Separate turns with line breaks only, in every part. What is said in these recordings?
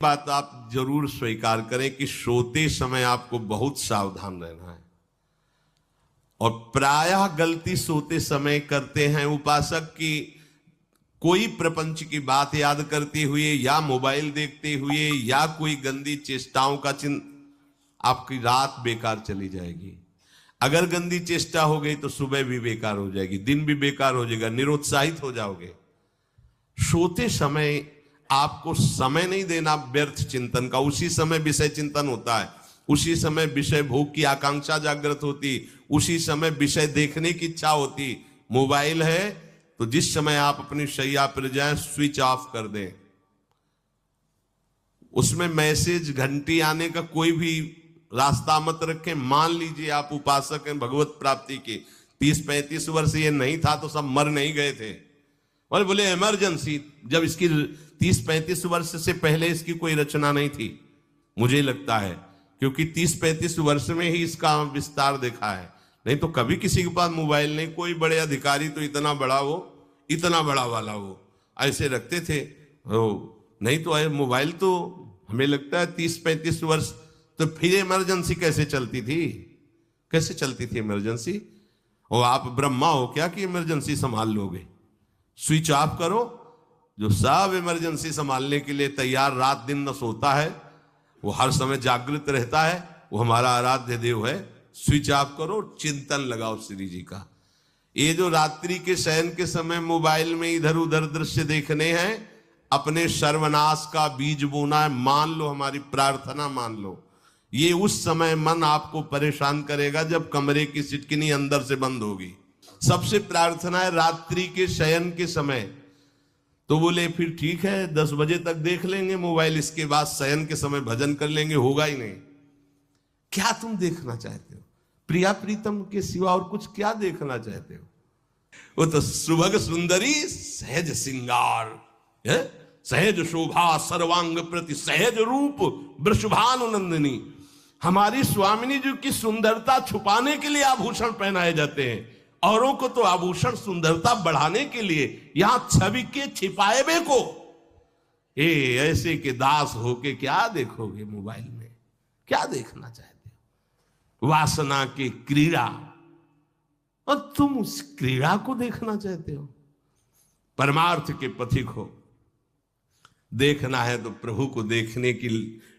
बात आप जरूर स्वीकार करें कि सोते समय आपको बहुत सावधान रहना है। और प्रायः गलती सोते समय करते हैं उपासक की कोई प्रपंच की बात याद करते हुए या मोबाइल देखते हुए या कोई गंदी चेष्टाओं का आपकी रात बेकार चली जाएगी। अगर गंदी चेष्टा हो गई तो सुबह भी बेकार हो जाएगी, दिन भी बेकार हो जाएगा, निरुत्साहित हो जाओगे। सोते समय आपको समय नहीं देना व्यर्थ चिंतन का। उसी समय विषय चिंतन होता है, उसी समय विषय भोग की आकांक्षा जागृत होती, उसी समय विषय देखने की इच्छा होती। मोबाइल है तो जिस समय आप अपनी शैया पर जाएं स्विच ऑफ कर दें। उसमें मैसेज घंटी आने का कोई भी रास्ता मत रखें। मान लीजिए आप उपासक हैं भगवत प्राप्ति के, 30-35 वर्ष ये नहीं था तो सब मर नहीं गए थे। और बोले इमरजेंसी, जब इसकी 30-35 वर्ष से पहले इसकी कोई रचना नहीं थी, मुझे लगता है, क्योंकि 30-35 वर्ष में ही इसका विस्तार देखा है। नहीं तो कभी किसी के पास मोबाइल नहीं। कोई बड़े अधिकारी तो इतना बड़ा वो, इतना बड़ा वाला वो ऐसे रखते थे नहीं तो मोबाइल तो हमें लगता है 30-35 वर्ष। तो फिर इमरजेंसी कैसे चलती थी? कैसे चलती थी इमरजेंसी? और आप ब्रह्मा हो क्या कि इमरजेंसी संभाल लोगे? स्विच ऑफ करो। जो सब इमरजेंसी संभालने के लिए तैयार रात दिन न सोता है, वो हर समय जागृत रहता है, वो हमारा आराध्य देव है। स्विच ऑफ करो, चिंतन लगाओ श्री जी का। ये जो रात्रि के शयन के समय मोबाइल में इधर उधर दृश्य देखने हैं, अपने सर्वनाश का बीज बोना है। मान लो, हमारी प्रार्थना मान लो, ये उस समय मन आपको परेशान करेगा जब कमरे की सिटकिनी अंदर से बंद होगी। सबसे प्रार्थना है रात्रि के शयन के समय। तो बोले फिर ठीक है 10 बजे तक देख लेंगे मोबाइल, इसके बाद शयन के समय भजन कर लेंगे। होगा ही नहीं। क्या तुम देखना चाहते हो? प्रिया प्रीतम के सिवा और कुछ क्या देखना चाहते हो? वो तो सुभग सुंदरी सहज सिंगार है, सहज शोभा सर्वांग प्रति सहज रूप वृषभानुनंदिनी। हमारी स्वामिनी जी की सुंदरता छुपाने के लिए आभूषण पहनाए जाते हैं, औरों को तो आभूषण सुंदरता बढ़ाने के लिए। यहां छवि के छिपाए बे को ऐसे के दास होके क्या देखोगे मोबाइल में? क्या देखना चाहते हो? वासना की क्रीड़ा, और तुम उस क्रीड़ा को देखना चाहते हो। परमार्थ के पथिक हो। देखना है तो प्रभु को देखने की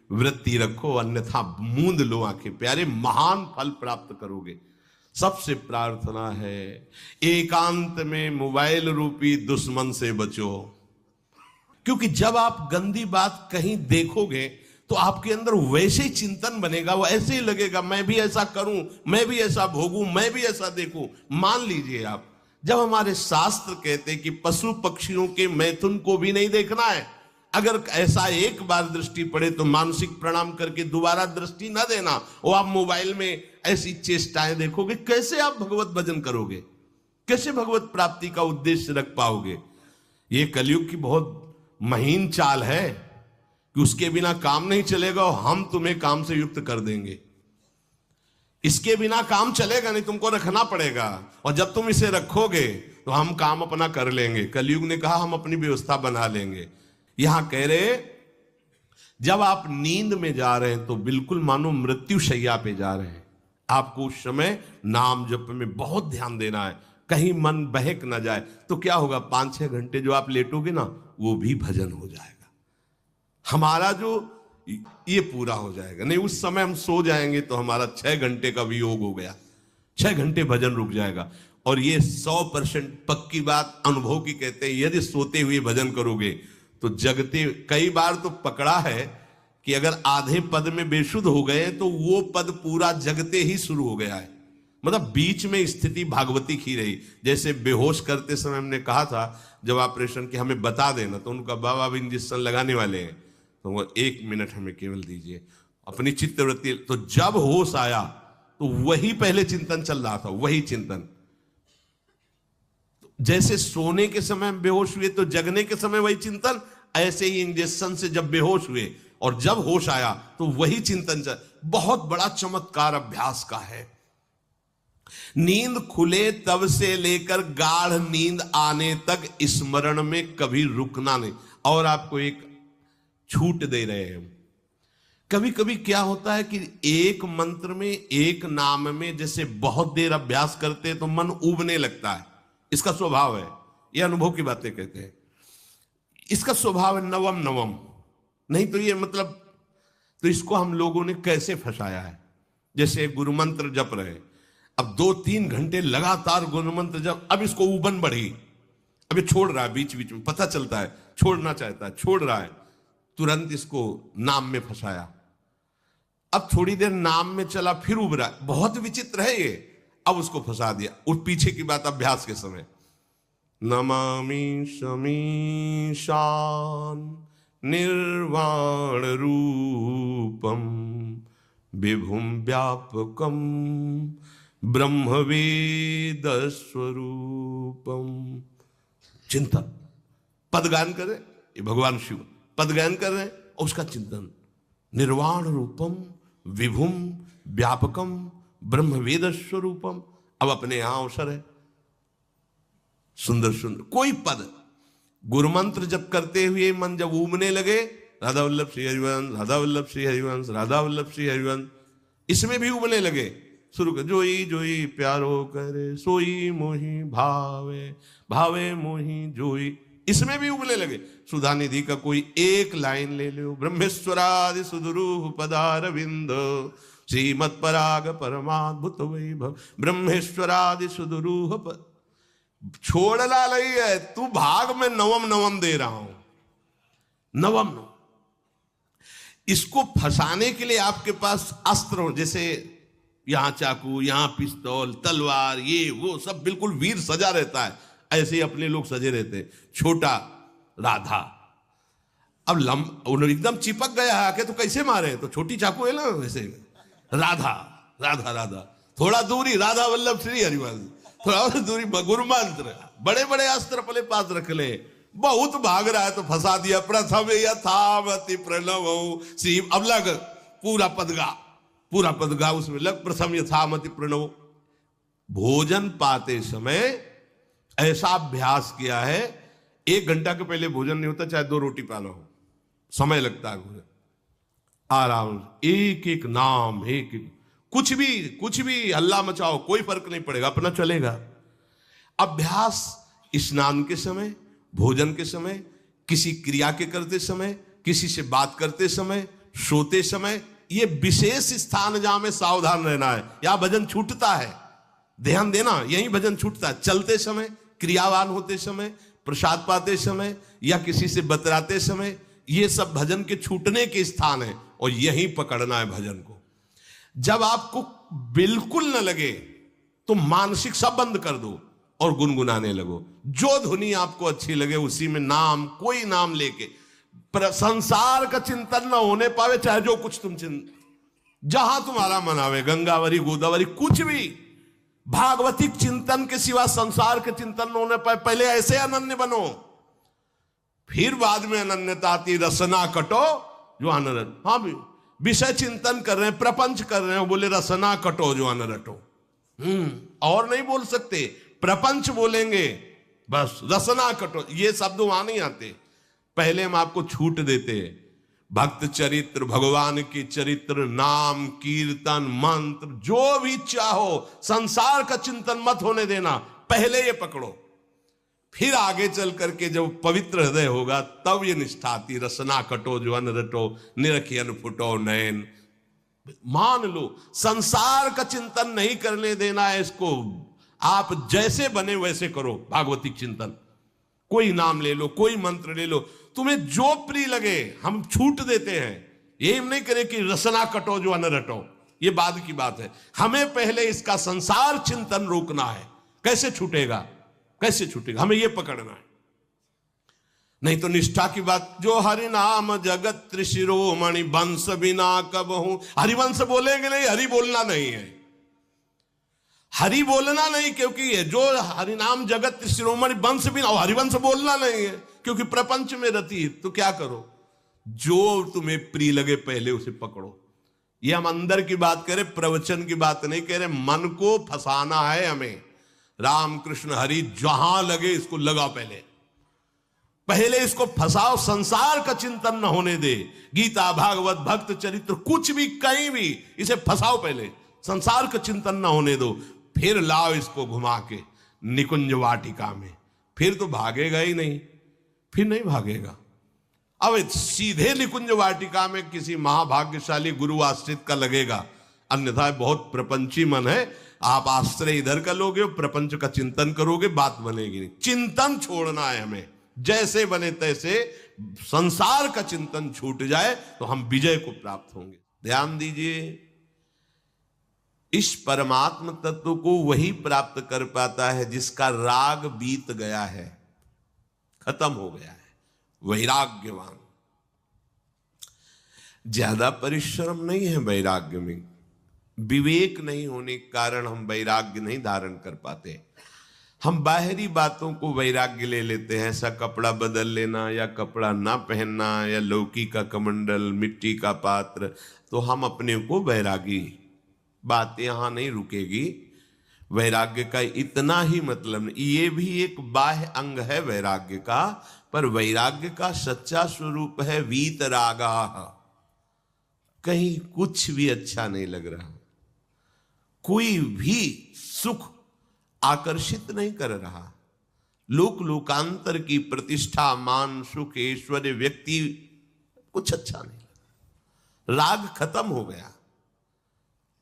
वृत्ति रखो, अन्यथा मूंद लो आंखें। प्यारे, महान फल प्राप्त करोगे। सबसे प्रार्थना है एकांत में मोबाइल रूपी दुश्मन से बचो। क्योंकि जब आप गंदी बात कहीं देखोगे तो आपके अंदर वैसे ही चिंतन बनेगा। वो ऐसे ही लगेगा मैं भी ऐसा करूं, मैं भी ऐसा भोगूं, मैं भी ऐसा देखूं। मान लीजिए आप, जब हमारे शास्त्र कहते कि पशु पक्षियों के मैथुन को भी नहीं देखना है, अगर ऐसा एक बार दृष्टि पड़े तो मानसिक प्रणाम करके दोबारा दृष्टि ना देना। और आप मोबाइल में ऐसी चेष्टाएं देखोगे, कैसे आप भगवत भजन करोगे? कैसे भगवत प्राप्ति का उद्देश्य रख पाओगे? ये कलयुग की बहुत महीन चाल है कि उसके बिना काम नहीं चलेगा और हम तुम्हें काम से युक्त कर देंगे। इसके बिना काम चलेगा नहीं, तुमको रखना पड़ेगा। और जब तुम इसे रखोगे तो हम काम अपना कर लेंगे। कलयुग ने कहा हम अपनी व्यवस्था बना लेंगे। यहां कह रहे जब आप नींद में जा रहे हैं तो बिल्कुल मानो मृत्यु शैया पे जा रहे हैं। आपको उस समय नाम जप में बहुत ध्यान देना है, कहीं मन बहक ना जाए। तो क्या होगा, 5-6 घंटे जो आप लेटोगे ना, वो भी भजन हो जाएगा। हमारा जो ये पूरा हो जाएगा। नहीं, उस समय हम सो जाएंगे तो हमारा 6 घंटे का वियोग हो गया, 6 घंटे भजन रुक जाएगा। और ये 100% पक्की बात अनुभव की कहते हैं। यदि सोते हुए भजन करोगे तो जगते, कई बार तो पकड़ा है कि अगर आधे पद में बेशुद्ध हो गए तो वो पद पूरा जगते ही शुरू हो गया है। मतलब बीच में स्थिति भागवती की रही। जैसे बेहोश करते समय हमने कहा था जब ऑपरेशन के हमें बता देना, तो उनका बाबा अब इंजेक्शन लगाने वाले हैं तो वो 1 मिनट हमें केवल दीजिए, अपनी चित्तवृत्ति। तो जब होश आया तो वही पहले चिंतन चल रहा था, वही चिंतन। जैसे सोने के समय बेहोश हुए तो जगने के समय वही चिंतन, ऐसे ही इंजेक्शन से जब बेहोश हुए और जब होश आया तो वही चिंतन चल। बहुत बड़ा चमत्कार अभ्यास का है। नींद खुले तब से लेकर गाढ़ नींद आने तक स्मरण में कभी रुकना नहीं। और आपको एक छूट दे रहे हैं हम। कभी कभी क्या होता है कि एक मंत्र में, एक नाम में जैसे बहुत देर अभ्यास करते हैं तो मन उबने लगता है। इसका स्वभाव है, ये अनुभव की बातें कहते हैं। इसका स्वभाव है नवम नवम, नहीं तो ये मतलब, तो इसको हम लोगों ने कैसे फंसाया है। जैसे गुरु मंत्र जप रहे, अब 2-3 घंटे लगातार गुरु मंत्र जप, अब इसको उबन बढ़ी, अब ये छोड़ रहा है, बीच बीच में पता चलता है छोड़ना चाहता है, छोड़ रहा है, तुरंत इसको नाम में फंसाया। अब थोड़ी देर नाम में चला, फिर उब रहा है, बहुत विचित्र है ये, अब उसको फंसा दिया। उस पीछे की बात अभ्यास के समय, नमामि शमीशान निर्वाण रूपम विभुम व्यापकम ब्रह्मवेद स्वरूपम। चिंतन, पदगान कर रहे, ये भगवान शिव पदगान कर रहे हैं, और उसका चिंतन, निर्वाण रूपम विभुम व्यापकम ब्रह्मवेद स्वरूपम। अब अपने यहां अवसर है, सुंदर सुंदर कोई पद गुरु मंत्र जब करते हुए मन जब उमने लगे, राधा वल्लभ श्री हरिवंश, राधा वल्लभ श्री हरिवंश, राधा वल्लभ श्री हरिवंश, इसमें भी उमने लगे, शुरू कर, जोई जोई प्यारो करे सोई मोही भावे, भावे मोही जोई, इसमें भी उगने लगे। सुधा निधि का कोई एक लाइन ले लो, ब्रह्मेश्वरादि सुदुरूह पदारविंद श्रीमत् पराग परमाद्भुत वैभव, ब्रह्मेश्वरादि सुदुरूह छोड़ना नहीं है, तू भाग में नवम नवम दे रहा हूं, नवम नवम। इसको फंसाने के लिए आपके पास अस्त्र हो, जैसे यहां चाकू, यहां पिस्तौल, तलवार, ये वो सब बिल्कुल वीर सजा रहता है, ऐसे ही अपने लोग सजे रहते। छोटा राधा, अब एकदम चिपक गया आके तो कैसे मारे, तो छोटी चाकू है ना वैसे, राधा राधा राधा, थोड़ा दूरी राधा वल्लभ श्री हरिवंश, थोड़ा और दूरी गुरु मंत्र, बड़े बड़े अस्त्र अपने पास रख ले, बहुत भाग रहा है तो फंसा दिया। प्रथम यथावति प्रणव श्री, अब लग पूरा पदगा, पूरा पदगा उसमें लग, प्रथम यथामति प्रणव। भोजन पाते समय ऐसा अभ्यास किया है, 1 घंटा के पहले भोजन नहीं होता, चाहे 2 रोटी पाना हो, समय लगता है भोजन, आराम, एक एक नाम, एक एक, कुछ भी हल्ला मचाओ, कोई फर्क नहीं पड़ेगा, अपना चलेगा। अभ्यास स्नान के समय, भोजन के समय, किसी क्रिया के करते समय, किसी से बात करते समय, सोते समय, ये विशेष स्थान जहां में सावधान रहना है। यहां भजन छूटता है, ध्यान देना, यही भजन छूटता है। चलते समय, क्रियावान होते समय, प्रसाद पाते समय, या किसी से बतराते समय, ये सब भजन के छूटने के स्थान है, और यही पकड़ना है भजन को। जब आपको बिल्कुल न लगे तो मानसिक सब बंद कर दो और गुनगुनाने लगो, जो धुनी आपको अच्छी लगे उसी में नाम, कोई नाम लेके, संसार का चिंतन न होने पावे, चाहे जो कुछ तुम जहां तुम्हारा मन आवे, गंगावरी गोदावरी कुछ भी, भागवतिक चिंतन के सिवा संसार के चिंतन न होने पाए। पहले ऐसे अनन्य बनो, फिर बाद में अनन्यता आती, रसना कटो जो अनरट। हाँ भी विषय चिंतन कर रहे हैं, प्रपंच कर रहे हैं, बोले रसना कटो जो अनरटो, और नहीं बोल सकते, प्रपंच बोलेंगे बस, रसना कटो, ये शब्द वहां नहीं आते। पहले हम आपको छूट देते, भक्त चरित्र, भगवान की चरित्र, नाम, कीर्तन, मंत्र, जो भी चाहो, संसार का चिंतन मत होने देना, पहले ये पकड़ो, फिर आगे चल करके जब पवित्र हृदय होगा तब ये निष्ठा आती, रसना कटो जो अन रटो, निरखियन फुटो नयन। मान लो संसार का चिंतन नहीं करने देना है इसको, आप जैसे बने वैसे करो भागवतिक चिंतन, कोई नाम ले लो, कोई मंत्र ले लो, तुम्हें जो प्रिय लगे, हम छूट देते हैं। ये नहीं करे कि रसना कटो जो अन रटो, ये बाद की बात है, हमें पहले इसका संसार चिंतन रोकना है। कैसे छूटेगा, कैसे छूटेगा, हमें यह पकड़ना है, नहीं तो निष्ठा की बात। जो हरि नाम जगत त्रिशिरोमणि वंश बिना कबहू, हरिवंश बोलेंगे नहीं, हरि बोलना नहीं है, हरि बोलना नहीं, क्योंकि जो हरिनाम जगत त्रिशिरोमणि वंश बिना, और हरिवंश बोलना नहीं है क्योंकि प्रपंच में रति। तो क्या करो, जो तुम्हें प्रिय लगे पहले उसे पकड़ो। ये हम अंदर की बात करें, प्रवचन की बात नहीं कह रहे, मन को फंसाना है हमें। राम कृष्ण हरि जहां लगे इसको लगा पहले, पहले इसको फंसाओ, संसार का चिंतन न होने दे। गीता, भागवत, भक्त चरित्र, कुछ भी कहीं भी इसे फंसाओ, पहले संसार का चिंतन न होने दो, फिर लाओ इसको घुमा के निकुंज वाटिका में, फिर तो भागेगा ही नहीं, फिर नहीं भागेगा। अब सीधे निकुंज वाटिका में किसी महाभाग्यशाली गुरु आश्रित का लगेगा, अन्यथा बहुत प्रपंची मन है, आप आश्रय इधर का लोगे, प्रपंच का चिंतन करोगे, बात बनेगी नहीं। चिंतन छोड़ना है हमें, जैसे बने तैसे संसार का चिंतन छूट जाए तो हम विजय को प्राप्त होंगे। ध्यान दीजिए, इस परमात्म तत्व को वही प्राप्त कर पाता है जिसका राग बीत गया है, खत्म हो गया है, वैराग्यवान। ज्यादा परिश्रम नहीं है वैराग्य में, विवेक नहीं होने के कारण हम वैराग्य नहीं धारण कर पाते। हम बाहरी बातों को वैराग्य ले लेते हैं, ऐसा कपड़ा बदल लेना या कपड़ा ना पहनना या लौकी का कमंडल, मिट्टी का पात्र, तो हम अपने को वैरागी। बात यहां नहीं रुकेगी, वैराग्य का इतना ही मतलब नहीं, ये भी एक बाह्य अंग है वैराग्य का, पर वैराग्य का सच्चा स्वरूप है वीतरागा। कहीं कुछ भी अच्छा नहीं लग रहा, कोई भी सुख आकर्षित नहीं कर रहा, लोक लोकांतर की प्रतिष्ठा, मान, सुख, ऐश्वर्य, व्यक्ति, कुछ अच्छा नहीं, राग खत्म हो गया।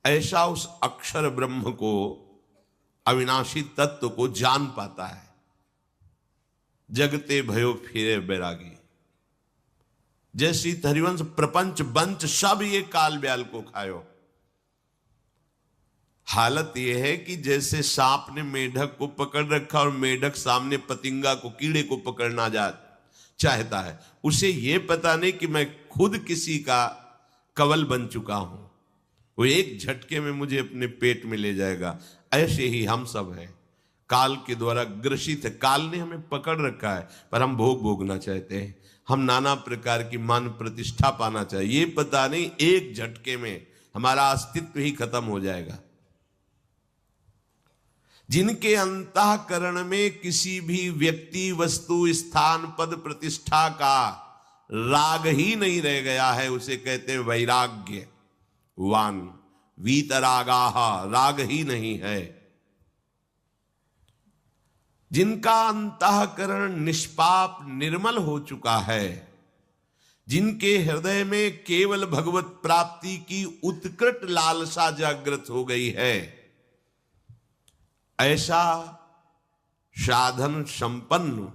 ऐसा उस अक्षर ब्रह्म को, अविनाशी तत्व को जान पाता है। जगते भयो फिरे बैरागी, जैसी हरिवंश प्रपंच बंच सब ये काल ब्याल को खायो। हालत यह है कि जैसे सांप ने मेढक को पकड़ रखा और मेढक सामने पतिंगा को, कीड़े को पकड़ना चाहता है, उसे यह पता नहीं कि मैं खुद किसी का कवल बन चुका हूं, वो एक झटके में मुझे अपने पेट में ले जाएगा। ऐसे ही हम सब हैं, काल के द्वारा ग्रसित है, काल ने हमें पकड़ रखा है, पर हम भोग भोगना चाहते हैं, हम नाना प्रकार की मान प्रतिष्ठा पाना चाहिए, ये पता नहीं एक झटके में हमारा अस्तित्व ही खत्म हो जाएगा। जिनके अंतःकरण में किसी भी व्यक्ति, वस्तु, स्थान, पद, प्रतिष्ठा का राग ही नहीं रह गया है, उसे कहते हैं वैराग्य वान। वीतरागाह, राग ही नहीं है। जिनका अंतःकरण निष्पाप निर्मल हो चुका है, जिनके हृदय में केवल भगवत प्राप्ति की उत्कट लालसा जागृत हो गई है, ऐसा साधन संपन्न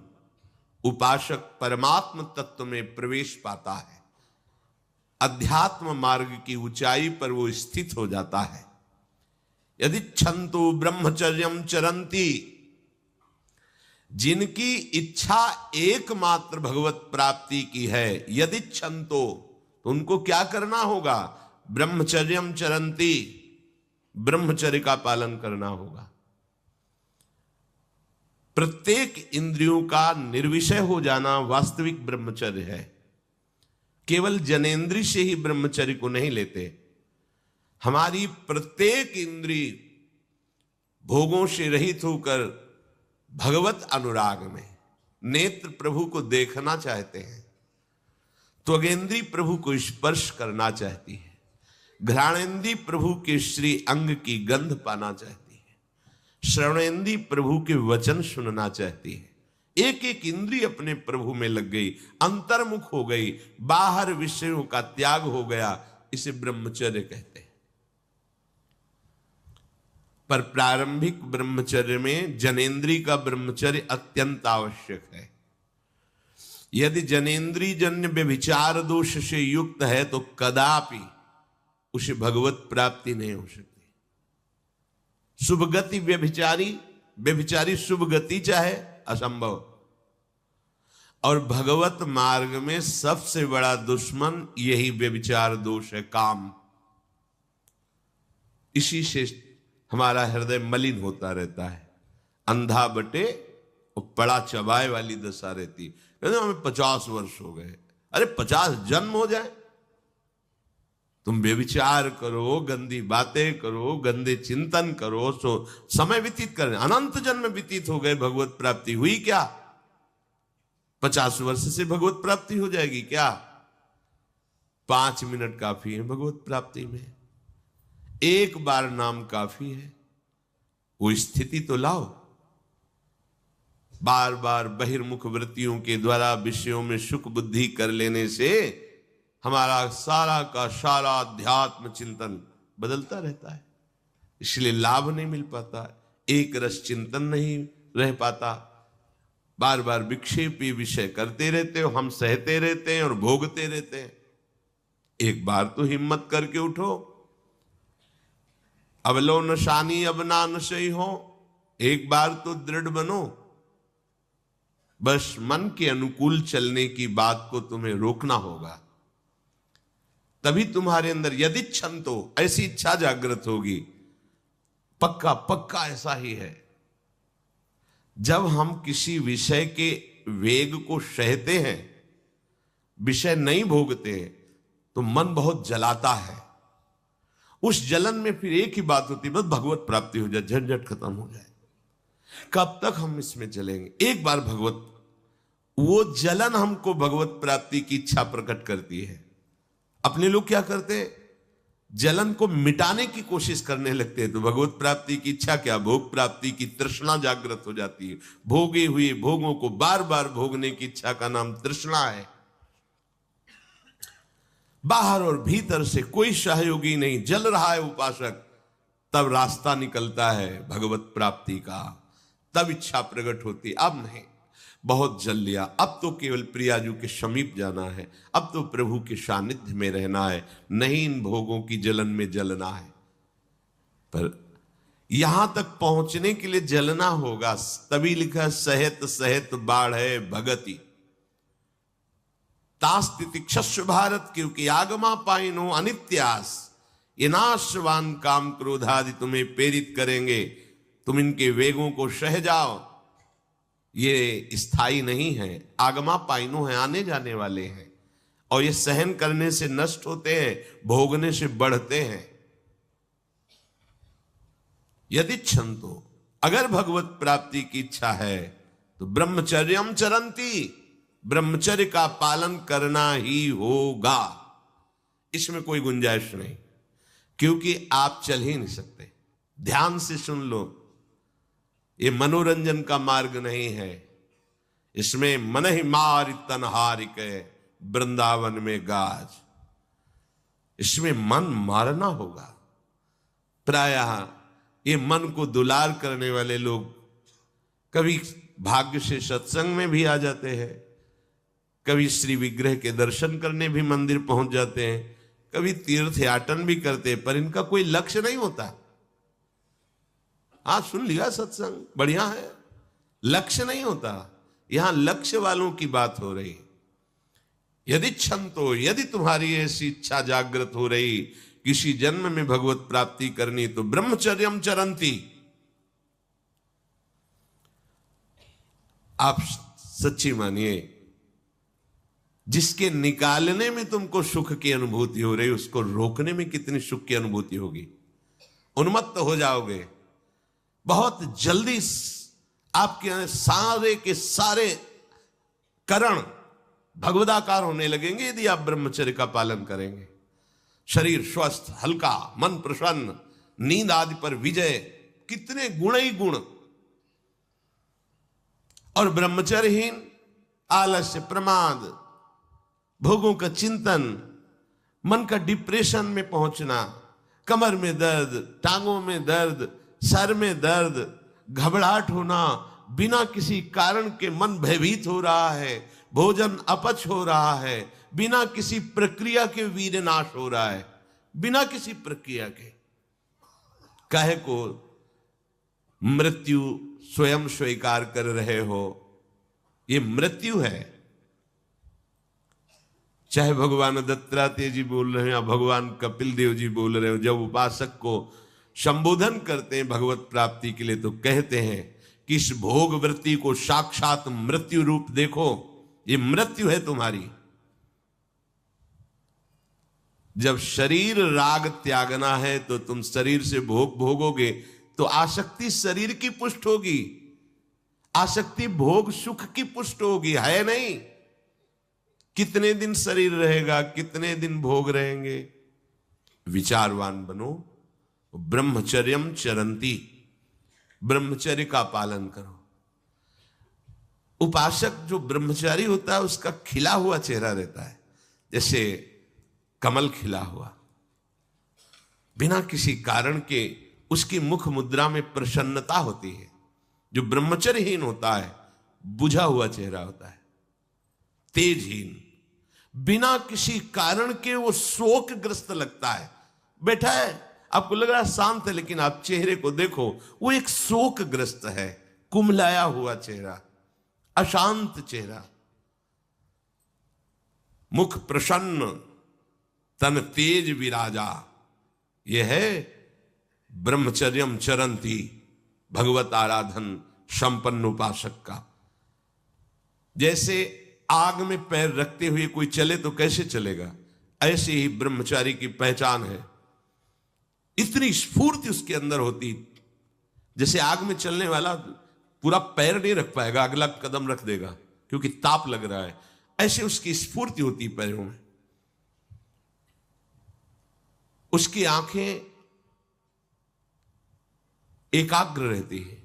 उपासक परमात्म तत्व में प्रवेश पाता है। अध्यात्म मार्ग की ऊंचाई पर वो स्थित हो जाता है। यदि छंतु ब्रह्मचर्यम चरंती, जिनकी इच्छा एकमात्र भगवत प्राप्ति की है, यदि छंतो, तो उनको क्या करना होगा? ब्रह्मचर्यम चरंती, ब्रह्मचर्य का पालन करना होगा। प्रत्येक इंद्रियों का निर्विषय हो जाना वास्तविक ब्रह्मचर्य है। केवल जनेंद्रिय से ही ब्रह्मचर्य को नहीं लेते, हमारी प्रत्येक इंद्रिय भोगों से रहित होकर भगवत अनुराग में, नेत्र प्रभु को देखना चाहते हैं, त्वगेंद्री प्रभु को स्पर्श करना चाहती है, घ्राणेंद्री प्रभु के श्री अंग की गंध पाना चाहती है, श्रवणेंद्री प्रभु के वचन सुनना चाहती है। एक एक इंद्रिय अपने प्रभु में लग गई, अंतर्मुख हो गई, बाहर विषयों का त्याग हो गया, इसे ब्रह्मचर्य कहते हैं। पर प्रारंभिक ब्रह्मचर्य में जनेंद्रिय का ब्रह्मचर्य अत्यंत आवश्यक है। यदि जनेंद्रिय जन्य व्यभिचार दोष से युक्त है तो कदापि उसे भगवत प्राप्ति नहीं हो सकती। शुभ गति व्यभिचारी शुभ गति चाहे असंभव। और भगवत मार्ग में सबसे बड़ा दुश्मन यही व्यभिचार दोष है, काम। इसी से हमारा हृदय मलिन होता रहता है, अंधा बटे और पड़ा चबाए वाली दशा रहती। कहते हमें 50 वर्ष हो गए, अरे 50 जन्म हो जाए, तुम व्यभिचार करो, गंदी बातें करो, गंदे चिंतन करो, सो समय व्यतीत करें, अनंत जन्म व्यतीत हो गए, भगवत प्राप्ति हुई क्या? 50 वर्ष से भगवत प्राप्ति हो जाएगी क्या? 5 मिनट काफी है भगवत प्राप्ति में, एक बार नाम काफी है। वो स्थिति तो लाओ। बार बार बहिर्मुख वृत्तियों के द्वारा विषयों में सुख बुद्धि कर लेने से हमारा सारा का सारा अध्यात्म चिंतन बदलता रहता है, इसलिए लाभ नहीं मिल पाता, एक रस चिंतन नहीं रह पाता। बार बार विक्षेपी विषय करते रहते हो, हम सहते रहते हैं और भोगते रहते हैं। एक बार तो हिम्मत करके उठो, अवलो नशानी अब ना नशई हो, एक बार तो दृढ़ बनो। बस मन के अनुकूल चलने की बात को तुम्हें रोकना होगा, तभी तुम्हारे अंदर यदि क्षण तो ऐसी इच्छा जागृत होगी। पक्का पक्का ऐसा ही है। जब हम किसी विषय के वेग को सहते हैं, विषय नहीं भोगते, तो मन बहुत जलाता है। उस जलन में फिर एक ही बात होती है, बस भगवत प्राप्ति हो जाए, झंझट खत्म हो जाए। कब तक हम इसमें चलेंगे? एक बार भगवत, वो जलन हमको भगवत प्राप्ति की इच्छा प्रकट करती है। अपने लोग क्या करते हैं, जलन को मिटाने की कोशिश करने लगते हैं, तो भगवत प्राप्ति की इच्छा क्या, भोग प्राप्ति की तृष्णा जागृत हो जाती है। भोगे हुए भोगों को बार बार भोगने की इच्छा का नाम तृष्णा है। बाहर और भीतर से कोई सहयोगी नहीं, जल रहा है उपासक, तब रास्ता निकलता है भगवत प्राप्ति का, तब इच्छा प्रकट होती। अब नहीं, बहुत जल लिया, अब तो केवल प्रियाजू के समीप जाना है, अब तो प्रभु के सानिध्य में रहना है, नहीं इन भोगों की जलन में जलना है। पर यहां तक पहुंचने के लिए जलना होगा, तभी लिखा सहित सहित बाढ़ है भगति तास्तितिक्षस्व भारत, क्योंकि आगमा पाइनो अनित्यास, ये नाशवान काम क्रोधादि तुम्हें प्रेरित करेंगे, तुम इनके वेगों को सह जाओ। ये स्थायी नहीं है, आगमा पाइनो है, आने जाने वाले हैं, और ये सहन करने से नष्ट होते हैं, भोगने से बढ़ते हैं। यदि क्षंतो, अगर भगवत प्राप्ति की इच्छा है तो ब्रह्मचर्यम चरंती, ब्रह्मचर्य का पालन करना ही होगा, इसमें कोई गुंजाइश नहीं, क्योंकि आप चल ही नहीं सकते। ध्यान से सुन लो, ये मनोरंजन का मार्ग नहीं है, इसमें मन ही मार तनहारिक वृंदावन में गाज, इसमें मन मारना होगा। प्रायः ये मन को दुलार करने वाले लोग कभी भाग्य से सत्संग में भी आ जाते हैं, कभी श्री विग्रह के दर्शन करने भी मंदिर पहुंच जाते हैं, कभी तीर्थ याटन भी करते हैं, पर इनका कोई लक्ष्य नहीं होता। आज सुन लिया सत्संग, बढ़िया है, लक्ष्य नहीं होता। यहां लक्ष्य वालों की बात हो रही। यदि क्षंतो, यदि तुम्हारी ऐसी इच्छा जागृत हो रही किसी जन्म में भगवत प्राप्ति करनी, तो ब्रह्मचर्यम चरंती। आप सच्ची मानिए, जिसके निकालने में तुमको सुख की अनुभूति हो रही, उसको रोकने में कितनी सुख की अनुभूति होगी। उन्मत्त हो जाओगे, बहुत जल्दी आपके सारे के सारे करण भगवदाकार होने लगेंगे यदि आप ब्रह्मचर्य का पालन करेंगे। शरीर स्वस्थ, हल्का, मन प्रसन्न, नींद आदि पर विजय, कितने गुण ही गुण। और ब्रह्मचर्यहीन आलस्य, प्रमाद, भोगों का चिंतन, मन का डिप्रेशन में पहुंचना, कमर में दर्द, टांगों में दर्द, सर में दर्द, घबराहट होना, बिना किसी कारण के मन भयभीत हो रहा है, भोजन अपच हो रहा है, बिना किसी प्रक्रिया के वीरनाश हो रहा है, बिना किसी प्रक्रिया के। काहे को मृत्यु स्वयं स्वीकार कर रहे हो, ये मृत्यु है। चाहे भगवान दत्तात्रेय जी बोल रहे हैं या भगवान कपिल देव जी बोल रहे हो, जब उपासक को संबोधन करते हैं भगवत प्राप्ति के लिए, तो कहते हैं कि इस भोग वृत्ति को साक्षात मृत्यु रूप देखो, ये मृत्यु है तुम्हारी। जब शरीर राग त्यागना है तो तुम शरीर से भोग भोगोगे तो आसक्ति शरीर की पुष्ट होगी। आसक्ति भोग सुख की पुष्ट होगी, है नहीं। कितने दिन शरीर रहेगा, कितने दिन भोग रहेंगे। विचारवान बनो, ब्रह्मचर्यम चरंती, ब्रह्मचर्य का पालन करो। उपासक जो ब्रह्मचारी होता है उसका खिला हुआ चेहरा रहता है, जैसे कमल खिला हुआ, बिना किसी कारण के उसकी मुख मुद्रा में प्रसन्नता होती है। जो ब्रह्मचर्यहीन होता है बुझा हुआ चेहरा होता है, तेजहीन, बिना किसी कारण के वो शोकग्रस्त लगता है। बैठा है, आपको लग रहा है शांत है, लेकिन आप चेहरे को देखो, वो एक शोकग्रस्त है, कुम्हलाया हुआ चेहरा, अशांत चेहरा। मुख प्रसन्न, तन तेज विराजा, यह है ब्रह्मचर्यम चरंती, भगवत आराधन संपन्न उपासक का। जैसे आग में पैर रखते हुए कोई चले तो कैसे चलेगा, ऐसे ही ब्रह्मचारी की पहचान है। इतनी स्फूर्ति उसके अंदर होती, जैसे आग में चलने वाला पूरा पैर नहीं रख पाएगा, अगला कदम रख देगा क्योंकि ताप लग रहा है, ऐसे उसकी स्फूर्ति होती पैरों में। उसकी आंखें एकाग्र रहती है,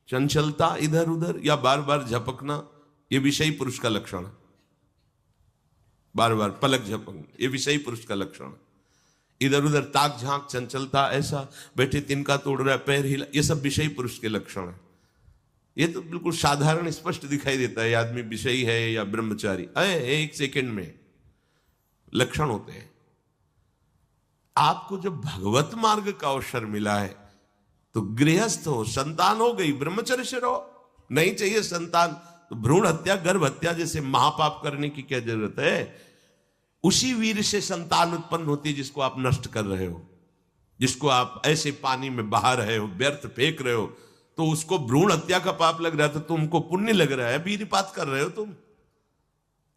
चंचलता इधर उधर या बार बार झपकना, यह विषयी पुरुष का लक्षण है। बार बार पलक झपकना, यह विषयी पुरुष का लक्षण है। इधर उधर ताक झांक, चंचलता, ऐसा बैठे तिनका तोड़ रहा है, पैर हिला, ये सब विषयी पुरुष के लक्षण है। ये तो बिल्कुल साधारण स्पष्ट दिखाई देता है आदमी विषयी है या ब्रह्मचारी, एक सेकंड में लक्षण होते हैं। आपको जब भगवत मार्ग का अवसर मिला है तो गृहस्थ हो, संतान हो गई, ब्रह्मचर्य से रहो। नहीं चाहिए संतान तो भ्रूण हत्या, गर्भ हत्या जैसे महापाप करने की क्या जरूरत है। उसी वीर से संतान उत्पन्न होती है जिसको आप नष्ट कर रहे हो, जिसको आप ऐसे पानी में बहा रहे हो, व्यर्थ फेंक रहे हो, तो उसको भ्रूण हत्या का पाप लग रहा है, तो तुमको पुण्य लग रहा है, वीरपात कर रहे हो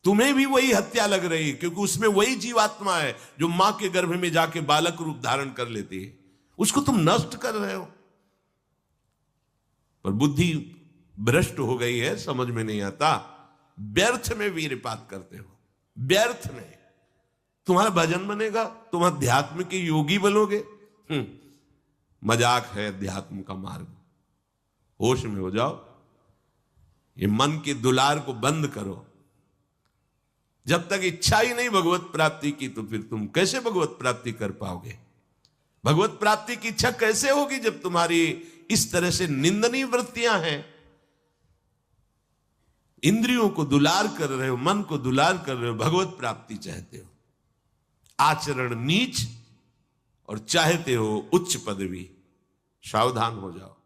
तुम्हें भी वही हत्या लग रही है, क्योंकि उसमें वही जीवात्मा है जो मां के गर्भ में जाके बालक रूप धारण कर लेती है, उसको तुम नष्ट कर रहे हो। पर बुद्धि भ्रष्ट हो गई है, समझ में नहीं आता, व्यर्थ में वीरपात करते हो, व्यर्थ में। तुम्हारा भजन बनेगा, तुम अध्यात्म के योगी बनोगे, मजाक है अध्यात्म का मार्ग। होश में हो जाओ, ये मन के दुलार को बंद करो। जब तक इच्छा ही नहीं भगवत प्राप्ति की, तो फिर तुम कैसे भगवत प्राप्ति कर पाओगे। भगवत प्राप्ति की इच्छा कैसे होगी जब तुम्हारी इस तरह से निंदनीय वृत्तियां हैं। इंद्रियों को दुलार कर रहे हो, मन को दुलार कर रहे हो, भगवत प्राप्ति चाहते हो, आचरण नीच और चाहते हो उच्च पदवी। सावधान हो जाओ।